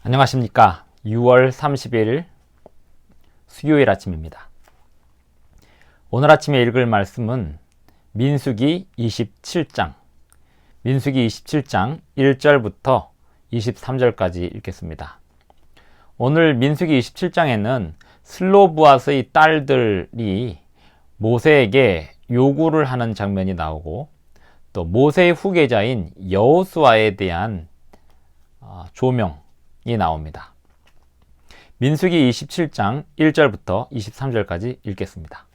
안녕하십니까. 6월 30일 수요일 아침입니다. 오늘 아침에 읽을 말씀은 민수기 27장 1절부터 23절까지 읽겠습니다. 오늘 민수기 27장에는 슬로브앗의 딸들이 모세에게 요구를 하는 장면이 나오고, 또 모세의 후계자인 여호수아에 대한 조명이 나옵니다. 민수기 27장 1절부터 23절까지 읽겠습니다.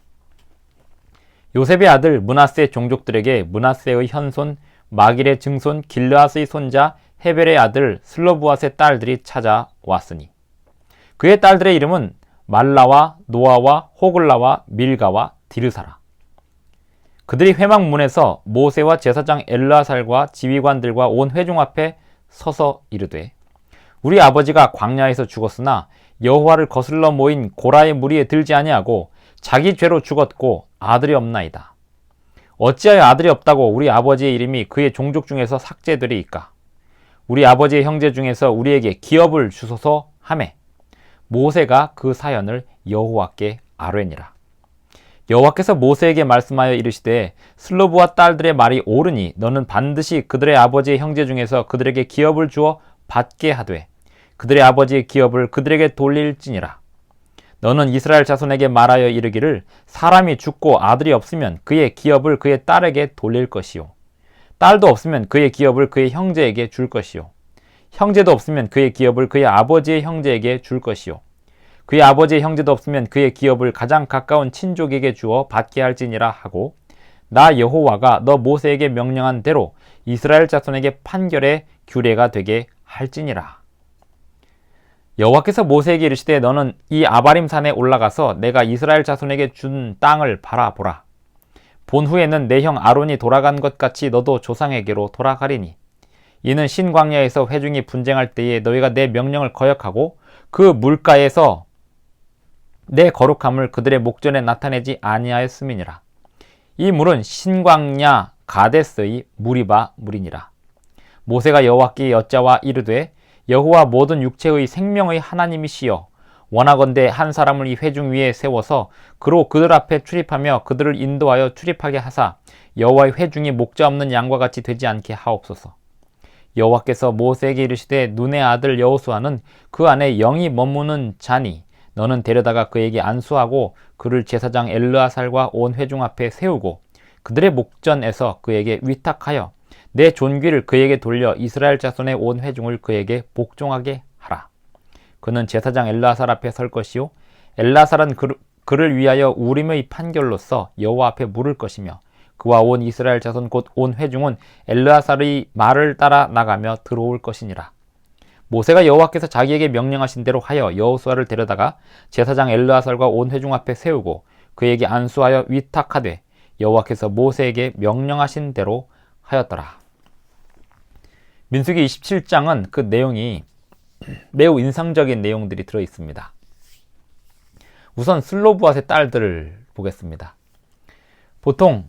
요셉의 아들 므낫세 종족들에게 므낫세의 현손 마길의 증손 길르앗의 손자 헤벨의 아들 슬로브앗의 딸들이 찾아왔으니 그의 딸들의 이름은 말라와 노아와 호글라와 밀가와 디르사라. 그들이 회막문에서 모세와 제사장 엘르아살과 지휘관들과 온 회중 앞에 서서 이르되, 우리 아버지가 광야에서 죽었으나 여호와를 거슬러 모인 고라의 무리에 들지 아니하고 자기 죄로 죽었고 아들이 없나이다. 어찌하여 아들이 없다고 우리 아버지의 이름이 그의 종족 중에서 삭제되리이까? 우리 아버지의 형제 중에서 우리에게 기업을 주소서 하매 모세가 그 사연을 여호와께 아뢰니라. 여호와께서 모세에게 말씀하여 이르시되, 슬로브와 딸들의 말이 옳으니 너는 반드시 그들의 아버지의 형제 중에서 그들에게 기업을 주어 받게 하되 그들의 아버지의 기업을 그들에게 돌릴지니라. 너는 이스라엘 자손에게 말하여 이르기를, 사람이 죽고 아들이 없으면 그의 기업을 그의 딸에게 돌릴 것이요, 딸도 없으면 그의 기업을 그의 형제에게 줄 것이요, 형제도 없으면 그의 기업을 그의 아버지의 형제에게 줄 것이요, 그의 아버지의 형제도 없으면 그의 기업을 가장 가까운 친족에게 주어 받게 할지니라 하고, 나 여호와가 너 모세에게 명령한 대로 이스라엘 자손에게 판결의 규례가 되게 할지니라. 여호와께서 모세에게 이르시되, 너는 이 아바림 산에 올라가서 내가 이스라엘 자손에게 준 땅을 바라보라. 본 후에는 내 형 아론이 돌아간 것 같이 너도 조상에게로 돌아가리니, 이는 신광야에서 회중이 분쟁할 때에 너희가 내 명령을 거역하고 그 물가에서 내 거룩함을 그들의 목전에 나타내지 아니하였음이니라. 이 물은 신광야 가데스의 무리바 물이니라. 모세가 여호와께 여짜와 이르되, 여호와 모든 육체의 생명의 하나님이시여, 원하건대 한 사람을 이 회중 위에 세워서 그로 그들 앞에 출입하며 그들을 인도하여 출입하게 하사 여호와의 회중이 목자 없는 양과 같이 되지 않게 하옵소서. 여호와께서 모세에게 이르시되, 눈의 아들 여호수아는 그 안에 영이 머무는 자니 너는 데려다가 그에게 안수하고 그를 제사장 엘르아살과 온 회중 앞에 세우고 그들의 목전에서 그에게 위탁하여 내 존귀를 그에게 돌려 이스라엘 자손의 온 회중을 그에게 복종하게 하라. 그는 제사장 엘르아살 앞에 설 것이요, 엘르아살은 그를 위하여 우림의 판결로서 여호와 앞에 물을 것이며, 그와 온 이스라엘 자손 곧 온 회중은 엘르아살의 말을 따라 나가며 들어올 것이니라. 모세가 여호와께서 자기에게 명령하신 대로 하여 여호수아를 데려다가 제사장 엘르아살과 온 회중 앞에 세우고 그에게 안수하여 위탁하되 여호와께서 모세에게 명령하신 대로 하였더라. 민수기 27장은 그 내용이 매우 인상적인 내용들이 들어 있습니다. 우선 슬로브앗의 딸들을 보겠습니다. 보통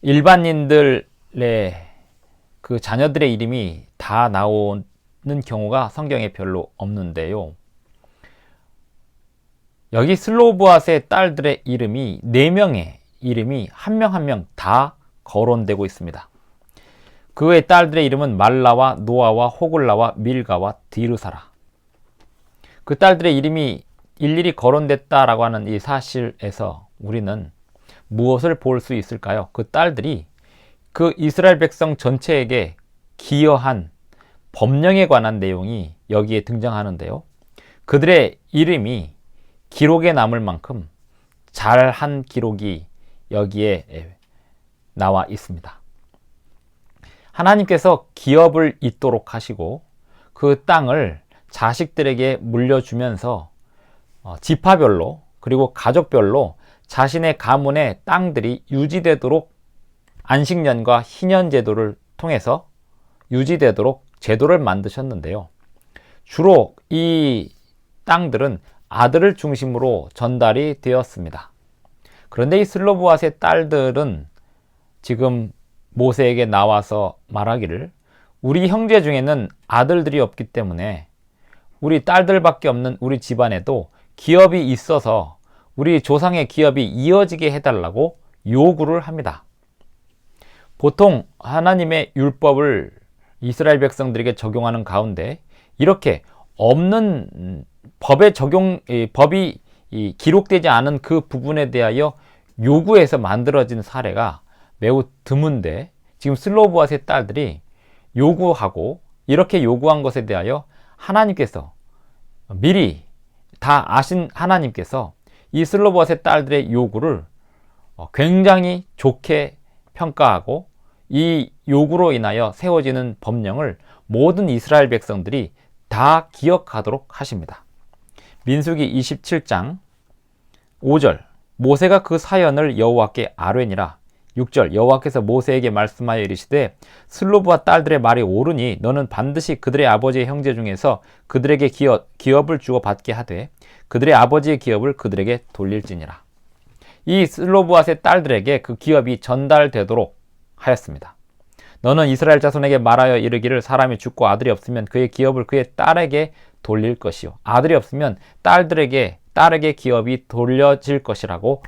일반인들의 그 자녀들의 이름이 다 나오는 경우가 성경에 별로 없는데요. 여기 슬로브앗의 딸들의 이름이 4명의 이름이 한 명 한 명 다 거론되고 있습니다. 그의 딸들의 이름은 말라와 노아와 호글라와 밀가와 디르사라. 그 딸들의 이름이 일일이 거론됐다라고 하는 이 사실에서 우리는 무엇을 볼 수 있을까요? 그 딸들이 그 이스라엘 백성 전체에게 기여한 법령에 관한 내용이 여기에 등장하는데요. 그들의 이름이 기록에 남을 만큼 잘한 기록이 여기에 나와 있습니다. 하나님께서 기업을 잇도록 하시고 그 땅을 자식들에게 물려주면서 지파별로 그리고 가족별로 자신의 가문의 땅들이 유지되도록 안식년과 희년 제도를 통해서 유지되도록 제도를 만드셨는데요. 주로 이 땅들은 아들을 중심으로 전달이 되었습니다. 그런데 이 슬로브앗의 딸들은 지금 모세에게 나와서 말하기를, 우리 형제 중에는 아들들이 없기 때문에 우리 딸들밖에 없는 우리 집안에도 기업이 있어서 우리 조상의 기업이 이어지게 해달라고 요구를 합니다. 보통 하나님의 율법을 이스라엘 백성들에게 적용하는 가운데 이렇게 없는 법이 기록되지 않은 그 부분에 대하여 요구해서 만들어진 사례가 매우 드문데, 지금 슬로보앗의 딸들이 요구하고 이렇게 요구한 것에 대하여 하나님께서 미리 다 아신 하나님께서 이 슬로보앗의 딸들의 요구를 굉장히 좋게 평가하고 이 요구로 인하여 세워지는 법령을 모든 이스라엘 백성들이 다 기억하도록 하십니다. 민수기 27장 5절, 모세가 그 사연을 여호와께 아뢰니라. 6절, 여호와께서 모세에게 말씀하여 이르시되 슬로브와 딸들의 말이 옳으니 너는 반드시 그들의 아버지의 형제 중에서 그들에게 기업을 주어 받게 하되 그들의 아버지의 기업을 그들에게 돌릴지니라. 이 슬로브앗의 딸들에게 그 기업이 전달되도록 하였습니다. 너는 이스라엘 자손에게 말하여 이르기를 사람이 죽고 아들이 없으면 그의 기업을 그의 딸에게 돌릴 것이요 아들이 없으면 딸에게 기업이 돌려질 것이라고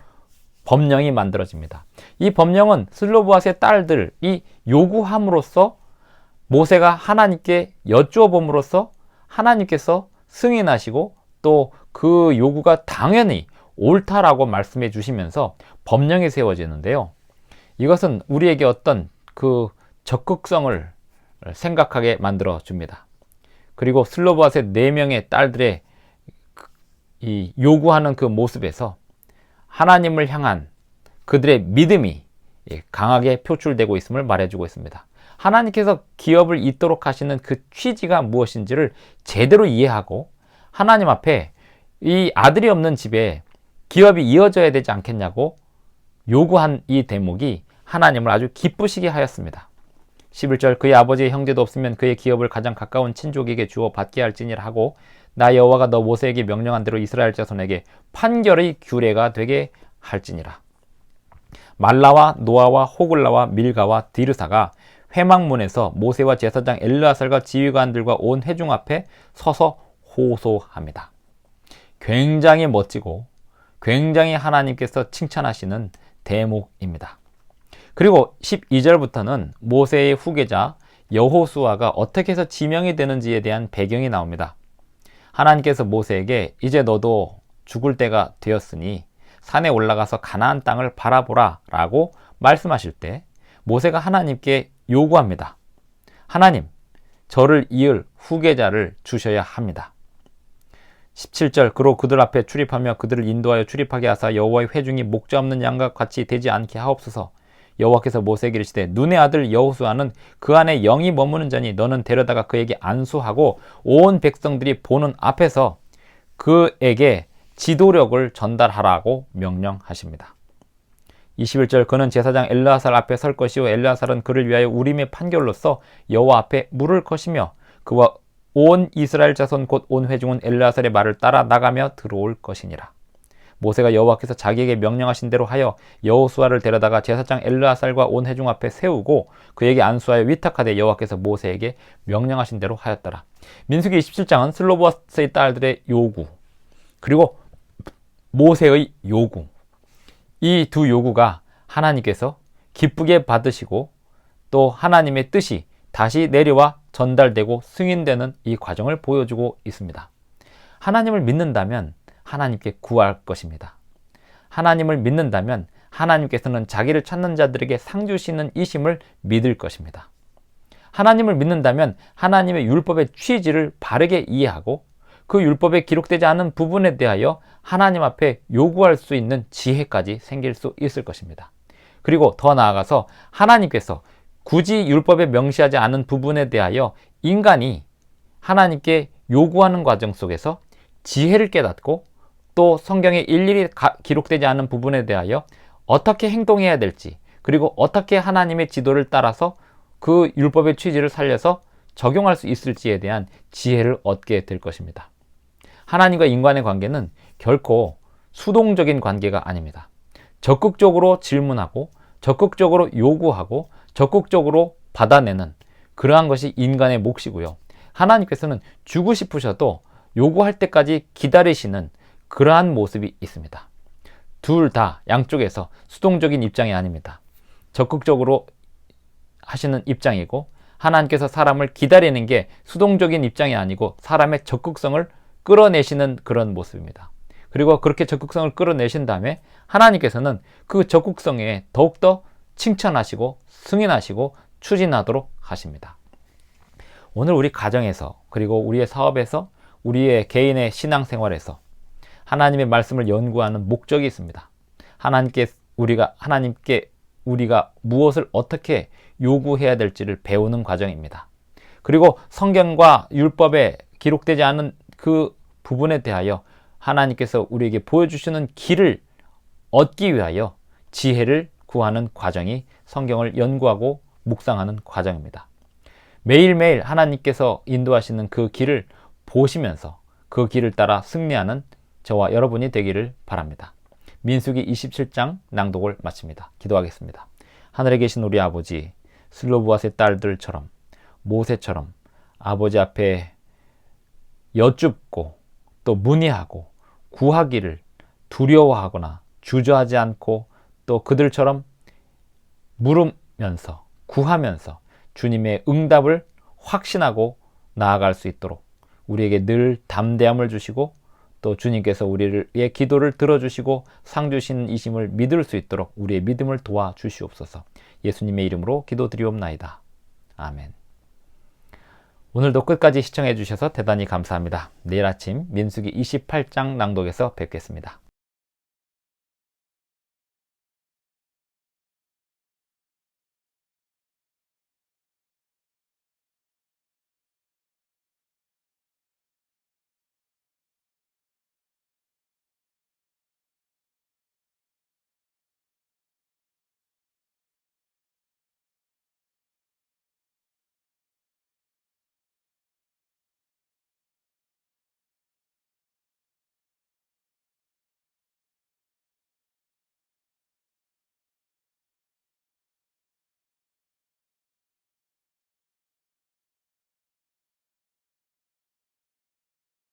법령이 만들어집니다. 이 법령은 슬로브앗의 딸들이 요구함으로써 모세가 하나님께 여쭈어 봄으로써 하나님께서 승인하시고 또 그 요구가 당연히 옳다라고 말씀해 주시면서 법령이 세워지는데요. 이것은 우리에게 어떤 그 적극성을 생각하게 만들어 줍니다. 그리고 슬로브앗의 4명의 딸들의 이 요구하는 그 모습에서 하나님을 향한 그들의 믿음이 강하게 표출되고 있음을 말해주고 있습니다. 하나님께서 기업을 잇도록 하시는 그 취지가 무엇인지를 제대로 이해하고 하나님 앞에 이 아들이 없는 집에 기업이 이어져야 되지 않겠냐고 요구한 이 대목이 하나님을 아주 기쁘시게 하였습니다. 11절, 그의 아버지의 형제도 없으면 그의 기업을 가장 가까운 친족에게 주어 받게 할지니라 하고 나 여호와가 너 모세에게 명령한 대로 이스라엘 자손에게 판결의 규례가 되게 할지니라. 말라와 노아와 호글라와 밀가와 디르사가 회막문에서 모세와 제사장 엘르아살과 지휘관들과 온 회중 앞에 서서 호소합니다. 굉장히 멋지고 굉장히 하나님께서 칭찬하시는 대목입니다. 그리고 12절부터는 모세의 후계자 여호수아가 어떻게 해서 지명이 되는지에 대한 배경이 나옵니다. 하나님께서 모세에게 이제 너도 죽을 때가 되었으니 산에 올라가서 가나안 땅을 바라보라 라고 말씀하실 때 모세가 하나님께 요구합니다. 하나님, 저를 이을 후계자를 주셔야 합니다. 17절, 그로 그들 앞에 출입하며 그들을 인도하여 출입하게 하사 여호와의 회중이 목자 없는 양과 같이 되지 않게 하옵소서. 여호와께서 모세에게 이르시되 눈의 아들 여호수아는 그 안에 영이 머무는 자니 너는 데려다가 그에게 안수하고 온 백성들이 보는 앞에서 그에게 지도력을 전달하라고 명령하십니다. 21절, 그는 제사장 엘르아살 앞에 설 것이요 엘르아살은 그를 위하여 우림의 판결로서 여호와 앞에 물을 것이며 그와 온 이스라엘 자손 곧 온 회중은 엘르아살의 말을 따라 나가며 들어올 것이니라. 모세가 여호와께서 자기에게 명령하신 대로 하여 여호수아를 데려다가 제사장 엘르아살과 온 회중 앞에 세우고 그에게 안수하여 위탁하되 여호와께서 모세에게 명령하신 대로 하였더라. 민수기 27장은 슬로보앗의 딸들의 요구 그리고 모세의 요구, 이 두 요구가 하나님께서 기쁘게 받으시고 또 하나님의 뜻이 다시 내려와 전달되고 승인되는 이 과정을 보여주고 있습니다. 하나님을 믿는다면 하나님께 구할 것입니다. 하나님을 믿는다면 하나님께서는 자기를 찾는 자들에게 상 주시는 이심을 믿을 것입니다. 하나님을 믿는다면 하나님의 율법의 취지를 바르게 이해하고 그 율법에 기록되지 않은 부분에 대하여 하나님 앞에 요구할 수 있는 지혜까지 생길 수 있을 것입니다. 그리고 더 나아가서 하나님께서 굳이 율법에 명시하지 않은 부분에 대하여 인간이 하나님께 요구하는 과정 속에서 지혜를 깨닫고 또 성경에 일일이 기록되지 않은 부분에 대하여 어떻게 행동해야 될지 그리고 어떻게 하나님의 지도를 따라서 그 율법의 취지를 살려서 적용할 수 있을지에 대한 지혜를 얻게 될 것입니다. 하나님과 인간의 관계는 결코 수동적인 관계가 아닙니다. 적극적으로 질문하고 적극적으로 요구하고 적극적으로 받아내는 그러한 것이 인간의 몫이고요. 하나님께서는 주고 싶으셔도 요구할 때까지 기다리시는 그러한 모습이 있습니다. 둘 다 양쪽에서 수동적인 입장이 아닙니다. 적극적으로 하시는 입장이고, 하나님께서 사람을 기다리는 게 수동적인 입장이 아니고 사람의 적극성을 끌어내시는 그런 모습입니다. 그리고 그렇게 적극성을 끌어내신 다음에 하나님께서는 그 적극성에 더욱더 칭찬하시고 승인하시고 추진하도록 하십니다. 오늘 우리 가정에서, 그리고 우리의 사업에서, 우리의 개인의 신앙생활에서 하나님의 말씀을 연구하는 목적이 있습니다. 하나님께 우리가 무엇을 어떻게 요구해야 될지를 배우는 과정입니다. 그리고 성경과 율법에 기록되지 않은 그 부분에 대하여 하나님께서 우리에게 보여주시는 길을 얻기 위하여 지혜를 구하는 과정이 성경을 연구하고 묵상하는 과정입니다. 매일매일 하나님께서 인도하시는 그 길을 보시면서 그 길을 따라 승리하는 저와 여러분이 되기를 바랍니다. 민수기 27장 낭독을 마칩니다. 기도하겠습니다. 하늘에 계신 우리 아버지, 슬로브앗의 딸들처럼, 모세처럼 아버지 앞에 여쭙고 또 문의하고 구하기를 두려워하거나 주저하지 않고 또 그들처럼 물으면서 구하면서 주님의 응답을 확신하고 나아갈 수 있도록 우리에게 늘 담대함을 주시고, 또 주님께서 우리의 기도를 들어주시고 상 주시는 이심을 믿을 수 있도록 우리의 믿음을 도와주시옵소서. 예수님의 이름으로 기도드리옵나이다. 아멘. 오늘도 끝까지 시청해 주셔서 대단히 감사합니다. 내일 아침 민수기 28장 낭독에서 뵙겠습니다.